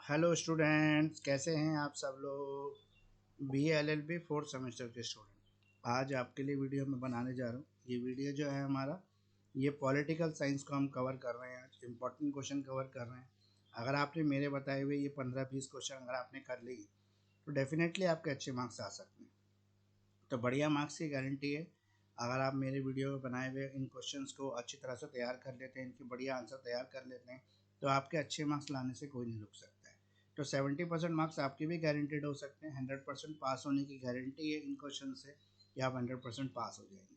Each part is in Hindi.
हेलो स्टूडेंट्स, कैसे हैं आप सब लोग। B L L B fourth semester के स्टूडेंट, आज आपके लिए वीडियो मैं बनाने जा रहा हूँ। ये वीडियो जो है हमारा, ये पॉलिटिकल साइंस को हम कवर कर रहे हैं। आज इंपॉर्टेंट क्वेश्चन कवर कर रहे हैं। अगर आपने मेरे बताए हुए ये 15-20 क्वेश्चन अगर आपने कर ली तो डेफिनेटली आपके अच्छे मार्क्स आ सकते हैं। तो बढ़िया मार्क्स की गारंटी है अगर आप मेरे वीडियो में बनाए हुए इन क्वेश्चंस को अच्छी तरह से तैयार कर लेते हैं, इनके बढ़िया आंसर तैयार कर लेते हैं, तो आपके अच्छे मार्क्स लाने से कोई नहीं रुक सकता है। तो 70% मार्क्स आपके भी गारंटेड हो सकते हैं। 100% पास होने की गारंटी है इन क्वेश्चन से कि आप 100% पास हो जाएंगे।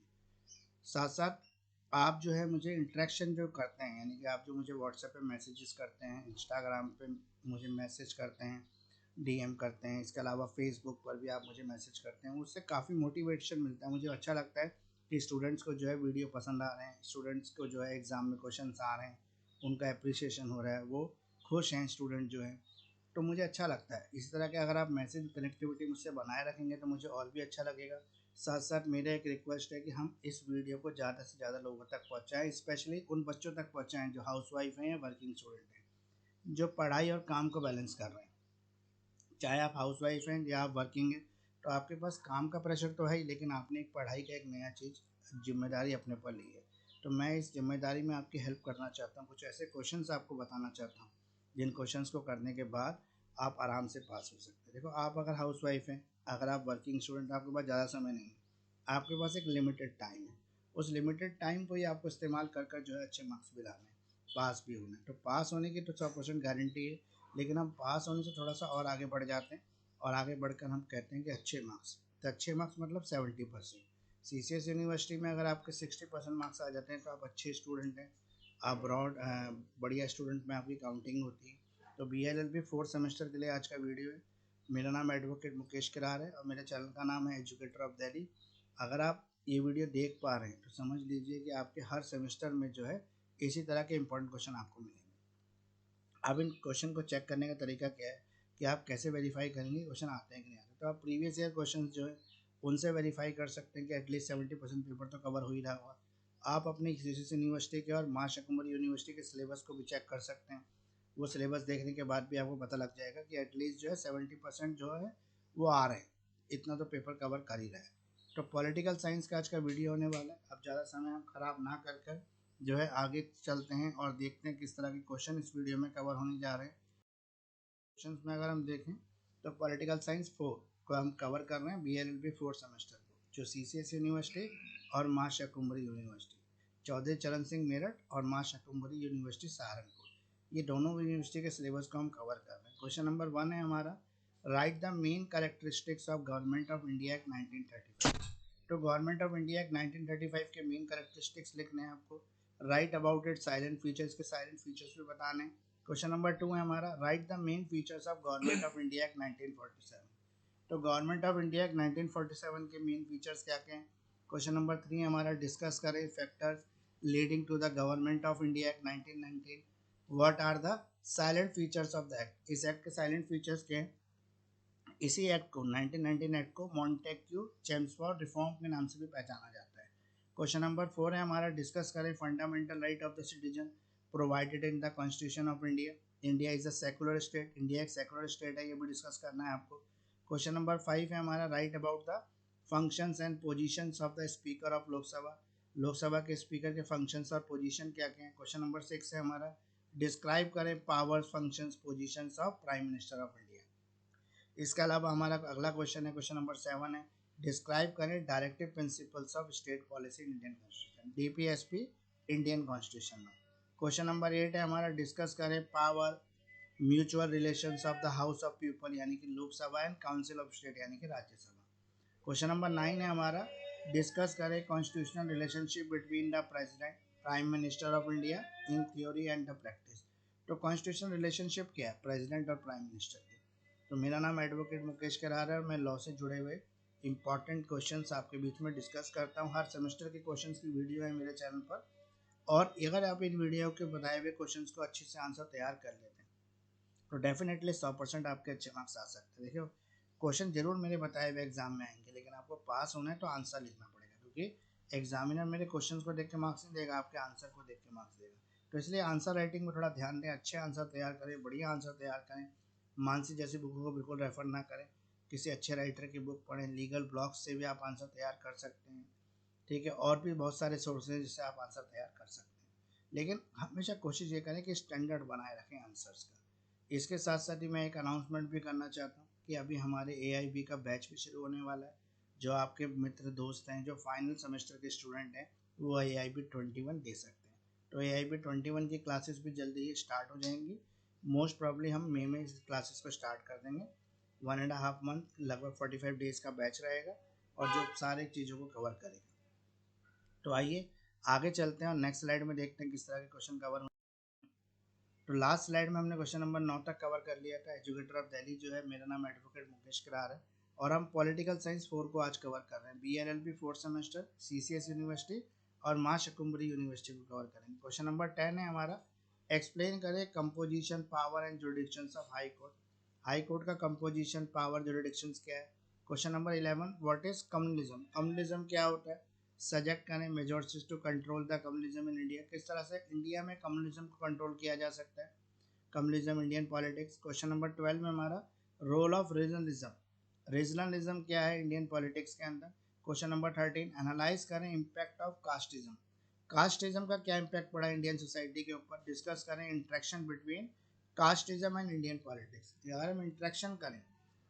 साथ साथ आप जो है मुझे इंटरेक्शन जो करते हैं, यानी कि आप जो मुझे व्हाट्सएप पे मैसेजेस करते हैं, इंस्टाग्राम पे मुझे मैसेज करते हैं, डीएम करते हैं, इसके अलावा फेसबुक पर भी आप मुझे मैसेज करते हैं, उससे काफ़ी मोटिवेशन मिलता है। मुझे अच्छा लगता है कि स्टूडेंट्स को जो है वीडियो पसंद आ रहे हैं, स्टूडेंट्स को जो है एग्ज़ाम में क्वेश्चन आ रहे हैं, उनका अप्रिसिएशन हो रहा है, वो खुश हैं स्टूडेंट जो हैं। तो मुझे अच्छा लगता है इस तरह के अगर आप मैसेज कनेक्टिविटी मुझसे बनाए रखेंगे तो मुझे और भी अच्छा लगेगा। साथ साथ मेरा एक रिक्वेस्ट है कि हम इस वीडियो को ज़्यादा से ज़्यादा लोगों तक पहुँचाएँ, स्पेशली उन बच्चों तक पहुँचाएँ जो हाउसवाइफ हैं या वर्किंग स्टूडेंट हैं, जो पढ़ाई और काम को बैलेंस कर रहे हैं। चाहे आप हाउसवाइफ हैं या आप वर्किंग हैं, तो आपके पास काम का प्रेशर तो है ही, लेकिन आपने एक पढ़ाई का एक नया चीज़ जिम्मेदारी अपने पर ली है। तो मैं इस जिम्मेदारी में आपकी हेल्प करना चाहता हूँ, कुछ ऐसे क्वेश्चंस आपको बताना चाहता हूँ जिन क्वेश्चंस को करने के बाद आप आराम से पास हो सकते हैं। देखो, आप अगर हाउसवाइफ हैं, अगर आप वर्किंग स्टूडेंट, आपके पास ज़्यादा समय नहीं है, आपके पास एक लिमिटेड टाइम है। उस लिमिटेड टाइम को ही आपको इस्तेमाल कर कर जो है अच्छे मार्क्स भी लाने हैं, पास भी होना है। तो पास होने की तो 100% गारंटी है, लेकिन हम पास होने से थोड़ा सा और आगे बढ़ जाते हैं और आगे बढ़कर हम कहते हैं कि अच्छे मार्क्स। तो अच्छे मार्क्स मतलब 70%। सी सी एस यूनिवर्सिटी में अगर आपके 60% मार्क्स आ जाते हैं तो आप अच्छे स्टूडेंट हैं, आप ब्रॉड बढ़िया स्टूडेंट में आपकी काउंटिंग होती है। तो B L L B fourth semester के लिए आज का वीडियो है। मेरा नाम एडवोकेट मुकेश किरार है और मेरे चैनल का नाम है एजुकेटर ऑफ दिल्ली। अगर आप ये वीडियो देख पा रहे हैं तो समझ लीजिए कि आपके हर सेमेस्टर में जो है इसी तरह के इंपॉर्टेंट क्वेश्चन आपको मिलेंगे। अब इन क्वेश्चन को चेक करने का तरीका क्या है कि आप कैसे वेरीफाई करेंगे क्वेश्चन आते हैं कि नहीं आते। तो आप प्रीवियस ईयर क्वेश्चन जो है उनसे वेरीफाई कर सकते हैं कि एटलीस्ट 70% पेपर तो कवर हो ही रहा होगा। आप अपनी किसी यूनिवर्सिटी के और माँ शाकुंभरी यूनिवर्सिटी के सिलेबस को भी चेक कर सकते हैं। वो सिलेबस देखने के बाद भी आपको पता लग जाएगा कि एटलीस्ट जो है 70% जो है वो आ रहे हैं, इतना तो पेपर कवर कर ही रहा है। तो पॉलिटिकल साइंस का आज का वीडियो होने वाला है। अब ज़्यादा समय हम खराब ना कर जो है आगे चलते हैं और देखते हैं किस तरह के क्वेश्चन इस वीडियो में कवर होने जा रहे हैं। क्वेश्चन में अगर हम देखें तो पॉलिटिकल साइंस 4 को हम कवर कर रहे हैं, B L L B fourth semester को, जो सी सी एस यूनिवर्सिटी और माँ शाकुंभरी यूनिवर्सिटी, चौधरी चरण सिंह मेरठ और माँ शाकुंभरी यूनिवर्सिटी सहारनपुर, ये दोनों यूनिवर्सिटी के सिलेबस को हम कवर कर रहे हैं। क्वेश्चन नंबर 1 है हमारा, right the main characteristics of government of India act 1935। तो गवर्नमेंट ऑफ इंडिया एक्ट 1935 के मेन कैरेक्टरिस्टिक्स लिखने हैं आपको। Right about it salient features, के साइलेंट फीचर्स भी बताने। क्वेश्चन नंबर 2 है हमारा, right the main features of government of India act 1947। तो गवर्नमेंट ऑफ इंडिया एक्ट 1947 के मेन फीचर्स क्या क्या हैं। क्वेश्चन नंबर 3 है हमारा, डिस्कस करें factors leading to the government of India act 1919। What are the silent features of the act, इस एक्ट के साइलेंट फीचर्स क्या हैं। इसी एक्ट को 1919 एक्ट को मॉन्टेक्यू चेम्सफोर्ड रिफॉर्म के नाम से भी पहचाना जाता है। क्वेश्चन नंबर 4 है हमारा, डिस्कस करें fundamental right of the citizen provided in the constitution of India. India is a secular state, India एक सेकुलर स्टेट है, ये भी डिस्कस करना है आपको। क्वेश्चन नंबर 5 है हमारा, right about the functions and positions of the speaker of Lok Sabha. Lok Sabha के स्पीकर के फंक्शंस और पोजीशन क्या क्या हैं। क्वेश्चन नंबर 6 है हमारा, डिस्क्राइब करें powers functions positions of prime minister of India. इसके अलावा हमारा अगला क्वेश्चन है, क्वेश्चन नंबर 7 है, डिस्क्राइब करें directive principles of state policy in Indian constitution, DPSP Indian constitution में। क्वेश्चन नंबर 8 है हमारा, डिस्कस करें power mutual relations of the house of people, यानी कि Lok Sabha and council of state, यानी कि राज्यसभा। क्वेश्चन नंबर 9 है हमारा, डिस्कस करें constitutional relationship between the president prime minister of India in theory and the practice. तो कॉन्स्टिट्यूशनल रिलेशनशिप क्या है प्रेसिडेंट और प्राइम मिनिस्टर की। तो मेरा नाम एडवोकेट मुकेश करार है और मैं लॉ से जुड़े हुए इंपॉर्टेंट क्वेश्चंस आपके बीच में डिस्कस करता हूँ। हर सेमेस्टर के क्वेश्चंस की वीडियो है मेरे चैनल पर, और अगर आप इन वीडियो के बताए हुए क्वेश्चंस को अच्छे से आंसर तैयार कर लेते हैं तो डेफिनेटली 100% आपके अच्छे मार्क्स आ सकते हैं। देखिए, क्वेश्चन जरूर मेरे बताए हुए एग्जाम में आएंगे, लेकिन आपको पास होना है तो आंसर लिखना पड़ेगा, क्योंकि एग्जामिनर मेरे क्वेश्चन को देख के मार्क्स नहीं देगा, आपके आंसर को देख के मार्क्स देगा। तो इसलिए आंसर राइटिंग में थोड़ा ध्यान दें, अच्छे आंसर तैयार करें, बढ़िया आंसर तैयार करें, मानसी जैसी बुकों को बिल्कुल रेफर ना करें, किसी अच्छे राइटर की बुक पढ़ें, लीगल ब्लॉग्स से भी आप आंसर तैयार कर सकते हैं, ठीक है, और भी बहुत सारे सोर्सेज जिससे आप आंसर तैयार कर सकते हैं। लेकिन हमेशा कोशिश ये करें कि स्टैंडर्ड बनाए रखें आंसर्स का। इसके साथ साथ ही मैं एक अनाउंसमेंट भी करना चाहता हूँ कि अभी हमारे AIB का बैच भी शुरू होने वाला है। जो आपके मित्र दोस्त हैं जो फाइनल सेमेस्टर के स्टूडेंट हैं वो AIB 21 दे सकते हैं। तो AIB 21 की क्लासेस भी जल्दी ही स्टार्ट हो जाएंगी। मोस्ट प्रॉब्ली हम मई में इस क्लासेस को स्टार्ट कर देंगे। 1.5 मंथ लगभग 45 डेज का बैच रहेगा और जो सारी चीज़ों को कवर करेगा। तो आइए आगे चलते हैं और नेक्स्ट स्लाइड में देखते हैं किस तरह के क्वेश्चन कवर। तो लास्ट स्लाइड में हमने क्वेश्चन नंबर 9 तक कवर कर लिया था। एजुकेटर ऑफ दिल्ली जो है, मेरा नाम एडवोकेट मुकेश करार है और हम पॉलिटिकल साइंस 4 को आज कवर कर रहे हैं। BLLB 4th semester, CCS university और माँ शकुम्भरी यूनिवर्सिटी को कवर करेंगे। क्वेश्चन नंबर 10 है हमारा, एक्सप्लेन करें composition, power and jurisdictions of high court. High court का कंपोजिशन, पावर, जुडिक्शंस क्या है। Question number 11, what is communalism. Communalism क्या होता है। सजेक्ट करें measures to control the communalism in India. किस तरह से इंडिया में कम्युनलिज्म को कंट्रोल किया जा सकता है। Communalism Indian politics. Question number 12 में हमारा, रोल ऑफ रीजनलिज्म। रीजनलिज्म क्या है इंडियन पॉलिटिक्स के अंदर। क्वेश्चन नंबर 13, एनालाइज करें इम्पैक्ट ऑफ कास्टिज्म। कास्टिज्म का क्या इम्पैक्ट पड़ा इंडियन सोसाइटी के ऊपर। डिस्कस करें interaction between casteism and Indian politics. अगर हम इंट्रैक्शन करें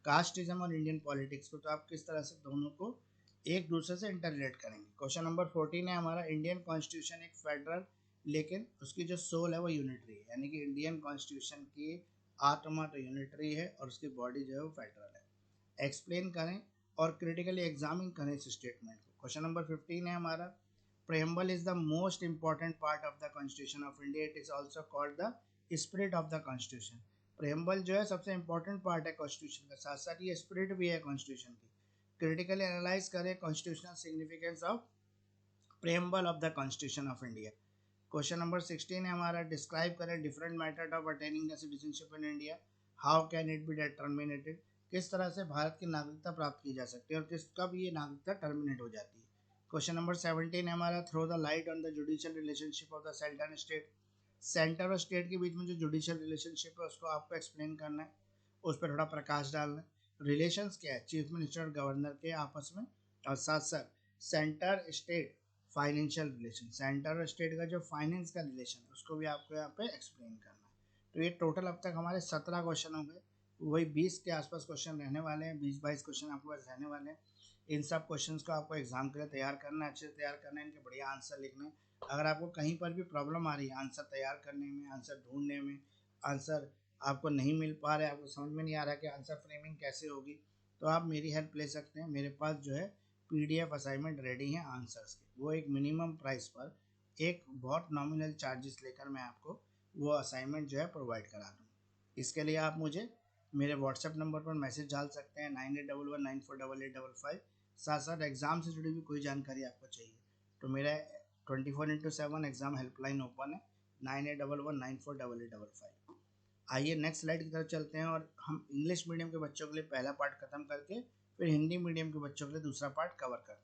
कास्टिज्म और इंडियन पॉलिटिक्स को, तो आप किस तरह से दोनों को एक दूसरे से इंटर रिलेट करेंगे। क्वेश्चन नंबर 14 है हमारा, इंडियन कॉन्स्टिट्यूशन एक फेडरल लेकिन उसकी जो सोल है वो यूनिटरी है, यानी कि इंडियन कॉन्स्टिट्यूशन की आत्मा तो यूनिटरी है और उसकी बॉडी जो है वो फेडरल है। एक्सप्लेन करें और क्रिटिकली एग्जामिन करें इस स्टेटमेंट को। क्वेश्चन नंबर 15 है हमारा, preamble is the most important part of the constitution of India. It is also called the spirit of the constitution. preamble जो है सबसे important part है constitution का, साथ साथ ये spirit भी है constitution की। critically analyze करें constitutional significance of preamble of the constitution of India. Question number 16 है हमारा, डिस्क्राइब करें different method of attaining the citizenship in India. How can it be terminated. किस तरह से भारत की नागरिकता प्राप्त की जा सकती है और किस कब ये नागरिकता टर्मिनेट हो जाती है। क्वेश्चन नंबर 17 है हमारा, throw the light on the judicial relationship of the centre and state. Centre और स्टेट के बीच में जो जुडिशियल रिलेशनशिप है उसको आपको एक्सप्लेन करना है, उस पर थोड़ा प्रकाश डालना है। रिलेशंस क्या है चीफ मिनिस्टर और गवर्नर के आपस में, और साथ साथ centre state financial relation, centre और स्टेट का जो फाइनेंस का रिलेशन है उसको भी आपको यहाँ पे एक्सप्लेन करना है। तो ये टोटल अब तक हमारे 17 क्वेश्चन हो गए, वही 20 के आसपास क्वेश्चन रहने वाले हैं, 20-22 क्वेश्चन आपके पास रहने वाले हैं। इन सब क्वेश्चंस को आपको एग्जाम के लिए तैयार करना है, अच्छे से तैयार करना है, इनके बढ़िया आंसर लिखने हैं। अगर आपको कहीं पर भी प्रॉब्लम आ रही है आंसर तैयार करने में, आंसर ढूंढने में, आंसर आपको नहीं मिल पा रहा है, आपको समझ में नहीं आ रहा कि आंसर फ्रेमिंग कैसे होगी, तो आप मेरी हेल्प ले सकते हैं। मेरे पास जो है PDF असाइनमेंट रेडी हैं आंसर्स के, वो एक मिनिमम प्राइस पर एक बहुत नॉमिनल चार्जेस लेकर मैं आपको वो असाइनमेंट जो है प्रोवाइड करा दूँ। इसके लिए आप मुझे मेरे व्हाट्सएप नंबर पर मैसेज डाल सकते हैं 9811948855। साथ साथ एग्ज़ाम से जुड़ी हुई कोई जानकारी आपको चाहिए तो मेरा 24/7 एग्ज़ाम हेल्पलाइन ओपन है, 9811948855। आइए नेक्स्ट स्लाइड की तरफ चलते हैं और हम इंग्लिश मीडियम के बच्चों के लिए पहला पार्ट खत्म करके फिर हिंदी मीडियम के बच्चों के लिए दूसरा पार्ट कवर करते हैं।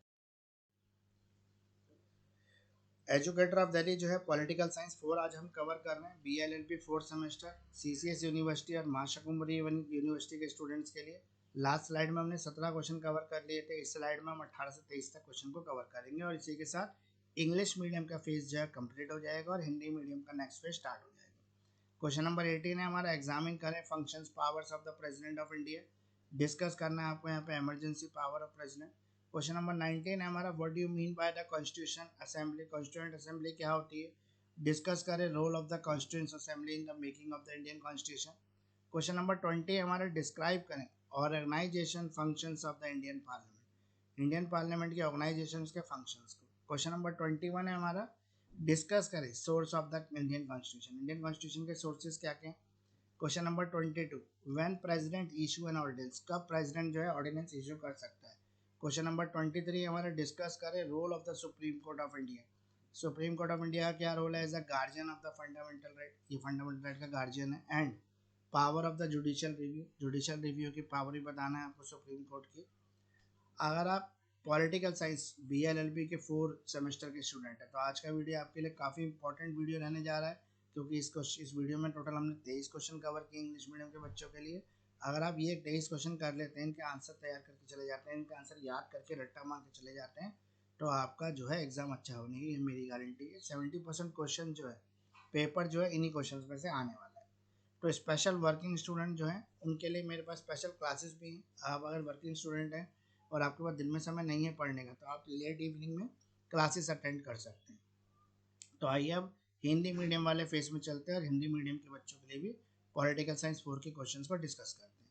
एजुकेटर ऑफ दिल्ली जो है पॉलिटिकल साइंस 4 आज हम कवर कर रहे हैं। BLLB 4th semester, CCS university और माँ शकुम्भरी यूनिवर्सिटी के स्टूडेंट्स के लिए। लास्ट स्लाइड में हमने 17 क्वेश्चन कवर कर लिए थे, इस स्लाइड में हम 18 से 23 तक क्वेश्चन को कवर करेंगे और इसी के साथ इंग्लिश मीडियम का फेज जो है कंप्लीट हो जाएगा और हिंदी मीडियम का नेक्स्ट फेज स्टार्ट हो जाएगा। क्वेश्चन नंबर 18 है हमारा, एग्जामिन करें functions powers of the president of India. Discuss करना है आपको यहाँ पे emergency power of president. Question number 19 है हमारा, what do you mean by the constitution assembly. Constituent assembly क्या होती है। डिस्कस करें role of the constituent assembly in the making of the Indian constitution. Question number 20 है हमारा, डिस्क्राइब करें organisation functions of the Indian parliament. Indian parliament के ऑर्गेनाइजेशन के फंक्शंस को। क्वेश्चन नंबर 21 है हमारा, डिस्कस करें source of the Indian constitution. Indian constitution के सोर्सेज क्या क्या हैं। Question number 22, when president issue an ordinance. कब प्रेसिडेंट जो है ऑर्डिनेंस इशू कर सकता है। क्वेश्चन नंबर 23 हमारा, डिस्कस करें role of the supreme court of India. Supreme court of India का क्या रोल है as a guardian of the fundamental right, ये फंडामेंटल राइट का गार्जियन है। And power of the judicial review, judicial review की पावर भी बताना है आपको सुप्रीम कोर्ट की। अगर आप पॉलिटिकल साइंस BLLB के 4 सेमेस्टर के स्टूडेंट हैं तो आज का वीडियो आपके लिए काफ़ी इंपॉर्टेंट वीडियो रहने जा रहा है, क्योंकि इस वीडियो में टोटल हमने 23 क्वेश्चन कवर किए इंग्लिश मीडियम के बच्चों के लिए अगर आप ये 23 क्वेश्चन कर लेते हैं, इनके आंसर तैयार करके चले जाते हैं, इनके आंसर याद करके रट्टा मार के चले जाते हैं, तो आपका जो है एग्ज़ाम अच्छा होने की मेरी गारंटी है। 70% क्वेश्चन जो है पेपर जो है इन्हीं क्वेश्चन में से आने वाला है। तो स्पेशल वर्किंग स्टूडेंट जो हैं उनके लिए मेरे पास स्पेशल क्लासेस भी हैं। आप अगर वर्किंग स्टूडेंट हैं और आपके पास दिन में समय नहीं है पढ़ने का, तो आप लेट इवनिंग में क्लासेस अटेंड कर सकते हैं। तो आइए अब हिंदी मीडियम वाले फेस में चलते हैं और हिंदी मीडियम के बच्चों के लिए भी पॉलिटिकल साइंस 4 के क्वेश्चन को डिस्कस करते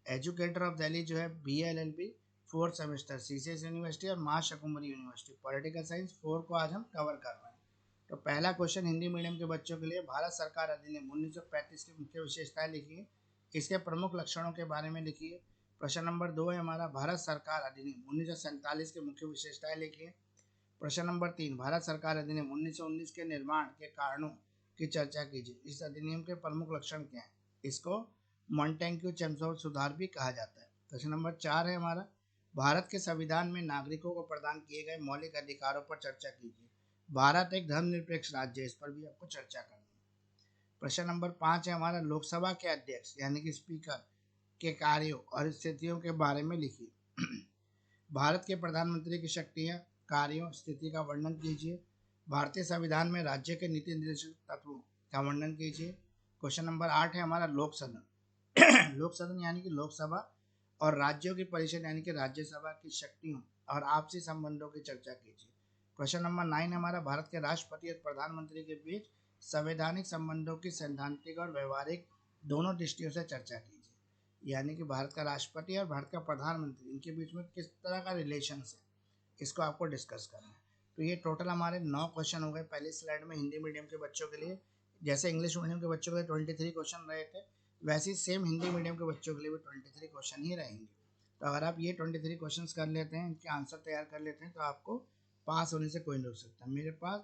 हैं। एजुकेटर ऑफ दिल्ली जो है BLLB 4th semester CCS university और मां शकुम्बरी यूनिवर्सिटी पॉलिटिकल साइंस 4 को आज हम कवर कर रहे हैं। तो पहला क्वेश्चन हिंदी मीडियम के बच्चों के लिए, भारत सरकार अधिनियम 1935 की मुख्य विशेषताएं लिखिए, इसके प्रमुख लक्षणों के बारे में लिखिए। प्रश्न नंबर 2 है हमारा, भारत सरकार अधिनियम 1947 की मुख्य विशेषताएं लिखिए। प्रश्न नंबर 3, भारत सरकार अधिनियम 1919 के निर्माण के कारणों की चर्चा कीजिए, इस अधिनियम के प्रमुख लक्षण क्या हैं। इसको मॉन्टेग्यू चेम्सफोर्ड सुधार भी कहा जाता है। प्रश्न नंबर 4 है हमारा, भारत के संविधान में नागरिकों को प्रदान किए गए मौलिक अधिकारों पर चर्चा कीजिए, भारत एक धर्मनिरपेक्ष राज्य है, इस पर भी आपको चर्चा करनी है। प्रश्न नंबर 5 है हमारा, लोकसभा के अध्यक्ष यानी कि स्पीकर के कार्यों और स्थितियों के बारे में लिखिए। भारत के प्रधानमंत्री की शक्तियां, कार्यों, स्थिति का वर्णन कीजिए। भारतीय संविधान में राज्य के नीति निर्देशक तत्वों का वर्णन कीजिए। क्वेश्चन नंबर 8 है हमारा, लोक सदन लोक सदन यानी कि लोकसभा और राज्यों की परिषद यानी कि राज्यसभा की शक्तियों और आपसी संबंधों की चर्चा कीजिए। क्वेश्चन नंबर 9 हमारा, भारत के राष्ट्रपति और प्रधानमंत्री के बीच संवैधानिक संबंधों की सैद्धांतिक और व्यवहारिक दोनों दृष्टियों से चर्चा कीजिए। यानी कि भारत का राष्ट्रपति और भारत का प्रधानमंत्री, इनके बीच में किस तरह का रिलेशन है, इसको आपको डिस्कस करना है। तो ये टोटल हमारे 9 क्वेश्चन हो गए पहली स्लाइड में हिंदी मीडियम के बच्चों के लिए। जैसे इंग्लिश मीडियम के बच्चों के लिए 23 क्वेश्चन रहे थे, वैसे ही सेम हिंदी मीडियम के बच्चों के लिए भी 23 क्वेश्चन ही रहेंगे। तो अगर आप ये 23 क्वेश्चन कर लेते हैं, इनके आंसर तैयार कर लेते हैं, तो आपको पास होने से कोई नहीं रोक सकता। मेरे पास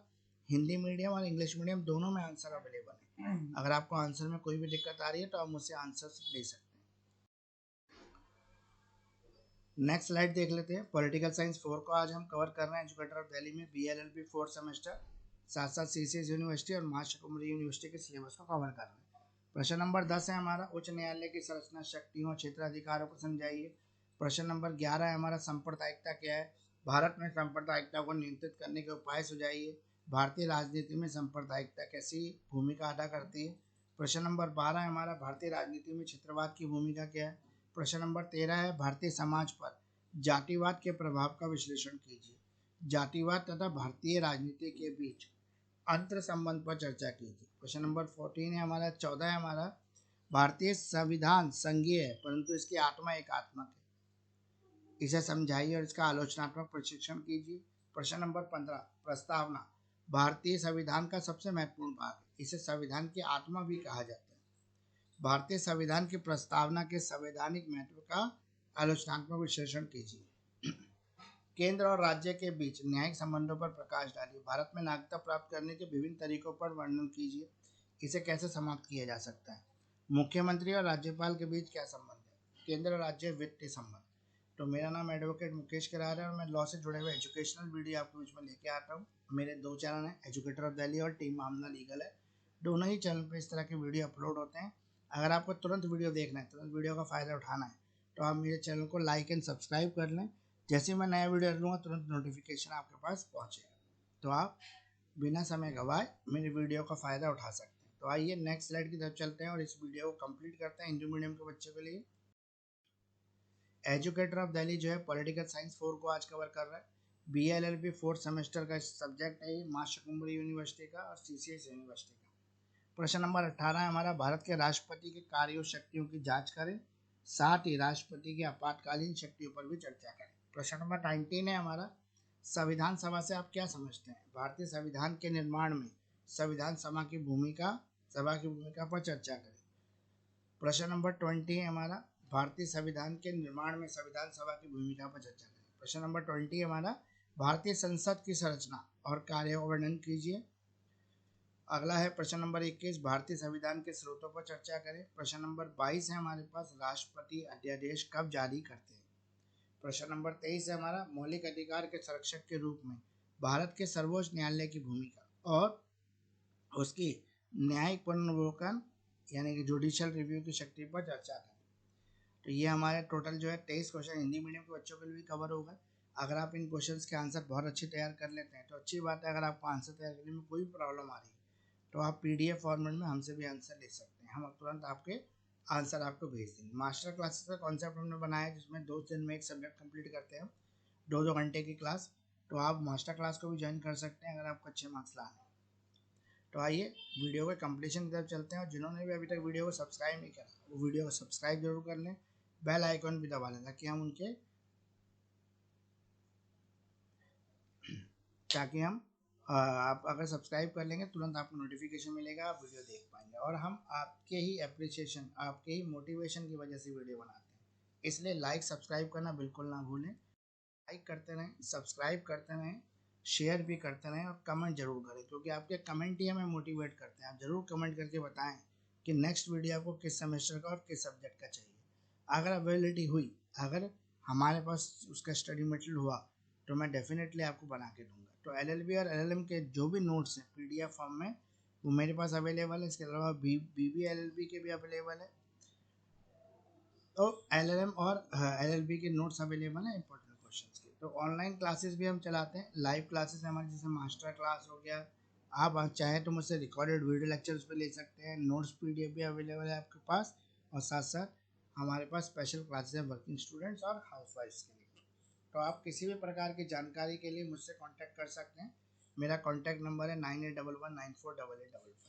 हिंदी मीडियम और इंग्लिश मीडियम दोनों में आंसर अवेलेबल है। अगर आपको आंसर में कोई भी दिक्कत आ रही है तो आप मुझसे आंसर ले सकते हैं। नेक्स्ट स्लाइड देख लेते हैं। पॉलिटिकल साइंस 4 को आज हम कवर कर रहे हैं एजुकेटर ऑफ दिल्ली में BLLB 4th सेमेस्टर, साथ साथ CCS यूनिवर्सिटी और महाकुमारी यूनिवर्सिटी के सिलेबस को कवर कर रहे हैं। प्रश्न नंबर 10 है हमारा, उच्च न्यायालय की संरचना, शक्तियों, क्षेत्राधिकारों को समझाइए। प्रश्न नंबर 11 है हमारा, सांप्रदायिकता क्या है, भारत में सांप्रदायिकता को नियंत्रित करने के उपाय सुझाइए, भारतीय राजनीति में सांप्रदायिकता कैसी भूमिका अदा करती है। प्रश्न नंबर 12 है हमारा, भारतीय राजनीति में क्षेत्रवाद की भूमिका क्या है। प्रश्न नंबर 13 है, भारतीय समाज पर जातिवाद के प्रभाव का विश्लेषण कीजिए, जातिवाद तथा भारतीय राजनीति के बीच अंतर संबंध पर चर्चा कीजिए। क्वेश्चन नंबर 14 है हमारा, 14 है हमारा, भारतीय संविधान संघीय है परंतु इसकी आत्मा एकात्मक है, इसे समझाइए और इसका आलोचनात्मक प्रशिक्षण कीजिए। प्रश्न नंबर 15, प्रस्तावना भारतीय संविधान का सबसे महत्वपूर्ण भाग है, इसे संविधान की आत्मा भी कहा जाता है। भारतीय संविधान की प्रस्तावना के संवैधानिक महत्व का आलोचनात्मक विश्लेषण कीजिए। केंद्र और राज्य के बीच न्यायिक संबंधों पर प्रकाश डालिए, भारत में नागरिकता प्राप्त करने के विभिन्न तरीकों पर वर्णन कीजिए, इसे कैसे समाप्त किया जा सकता है। मुख्यमंत्री और राज्यपाल के बीच क्या संबंध है, केंद्र राज्य वित्तीय संबंध। तो मेरा नाम एडवोकेट मुकेश करार है और मैं लॉ से जुड़े हुए एजुकेशनल वीडियो आपके बीच में लेके आता हूँ। मेरे 2 चैनल हैं, एजुकेटर ऑफ दिल्ली और टीम मामला लीगल है। दोनों ही चैनल पर इस तरह के वीडियो अपलोड होते हैं। अगर आपको तुरंत वीडियो देखना है, तुरंत वीडियो का फ़ायदा उठाना है, तो आप मेरे चैनल को लाइक एंड सब्सक्राइब कर लें। जैसे मैं नया वीडियो डालूंगा तुरंत नोटिफिकेशन आपके पास पहुंचेगा, तो आप बिना समय गवाए मेरे वीडियो का फ़ायदा उठा सकते हैं। तो आइए नेक्स्ट स्लाइड की तरफ चलते हैं और इस वीडियो को कंप्लीट करते हैं हिंदी मीडियम के बच्चों के लिए। एजुकेटर ऑफ दिल्ली जो है पॉलिटिकल साइंस 4 को आज कवर कर रहा है। BLLB 4th सेमेस्टर का सब्जेक्ट है, महाकुमारी यूनिवर्सिटी का और CCS यूनिवर्सिटी का। प्रश्न नंबर 18 है हमारा, भारत के राष्ट्रपति के कार्यों शक्तियों की जांच करें, साथ ही राष्ट्रपति की आपातकालीन शक्तियों पर भी चर्चा करें। प्रश्न नंबर 19 है हमारा, संविधान सभा से आप क्या समझते हैं, भारतीय संविधान के निर्माण में संविधान सभा की भूमिका पर चर्चा करें। प्रश्न नंबर 20 है हमारा, भारतीय संविधान के निर्माण में संविधान सभा की भूमिका पर चर्चा करें। प्रश्न नंबर 20 हमारा, भारतीय संसद की संरचना और कार्य का वर्णन कीजिए। अगला है प्रश्न नंबर 21, भारतीय संविधान के स्रोतों पर चर्चा करें। प्रश्न नंबर 22 है हमारे पास, राष्ट्रपति अध्यादेश कब जारी करते हैं। प्रश्न नंबर 23 है हमारा, मौलिक अधिकार के संरक्षक के रूप में भारत के सर्वोच्च न्यायालय की भूमिका और उसकी न्यायिक पुनर्विलोकन यानी कि जुडिशियल रिव्यू की शक्ति पर चर्चा करें। तो ये हमारे टोटल जो है 23 क्वेश्चन हिंदी मीडियम के बच्चों के लिए भी कवर होगा। अगर आप इन क्वेश्चंस के आंसर बहुत अच्छे तैयार कर लेते हैं तो अच्छी बात है। अगर आपको आंसर तैयार करने में कोई प्रॉब्लम आ रही है तो आप PDF फॉर्मेट में हमसे भी आंसर ले सकते हैं, हम तुरंत आपके आंसर आपको भेज देंगे। मास्टर क्लासेस का कॉन्सेप्ट हमने बनाया है जिसमें 2 दिन में एक सब्जेक्ट कंप्लीट करते हैं, 2-2 घंटे की क्लास। तो आप मास्टर क्लास को भी ज्वाइन कर सकते हैं अगर आपको अच्छे मार्क्स लाने हैं। तो आइए वीडियो के कंप्लीशन की तरफ चलते हैं, और जिन्होंने भी अभी तक वीडियो को सब्सक्राइब नहीं करा वो वीडियो को सब्सक्राइब जरूर कर लें, बेल आइकन भी दबा लें ताकि हम आप अगर सब्सक्राइब कर लेंगे तुरंत आपको नोटिफिकेशन मिलेगा, आप वीडियो देख पाएंगे। और हम आपके ही अप्रिसिएशन, आपके ही मोटिवेशन की वजह से वीडियो बनाते हैं, इसलिए लाइक सब्सक्राइब करना बिल्कुल ना भूलें। लाइक करते रहें, सब्सक्राइब करते रहें, शेयर भी करते रहें और कमेंट जरूर करें, क्योंकि आपके कमेंट ही हमें मोटिवेट करते हैं। आप जरूर कमेंट करके बताएं कि नेक्स्ट वीडियो आपको किस सेमेस्टर का और किस सब्जेक्ट का चाहिए। अगर अवेलेबिलिटी हुई, अगर हमारे पास उसका स्टडी मटेरियल हुआ तो मैं डेफिनेटली आपको बना के दूंगा। तो LLB और LLM के जो भी नोट्स हैं PDF फॉर्म में वो मेरे पास अवेलेबल है। इसके अलावा BBLLB के भी अवेलेबल है। तो LLM और LLB के नोट्स अवेलेबल हैं इंपॉर्टेंट क्वेश्चंस के। तो ऑनलाइन क्लासेस भी हम चलाते हैं, लाइव क्लासेस हमारे जैसे मास्टर क्लास हो गया। आप चाहें तो मुझसे रिकॉर्डेड वीडियो लेक्चर्स पे ले सकते हैं, नोट्स PDF भी अवेलेबल है आपके पास। और साथ साथ हमारे पास स्पेशल क्लासेस हैं वर्किंग स्टूडेंट्स और हाउसवाइफ्स के लिए। तो आप किसी भी प्रकार की जानकारी के लिए मुझसे कांटेक्ट कर सकते हैं। मेरा कांटेक्ट नंबर है 9811948855।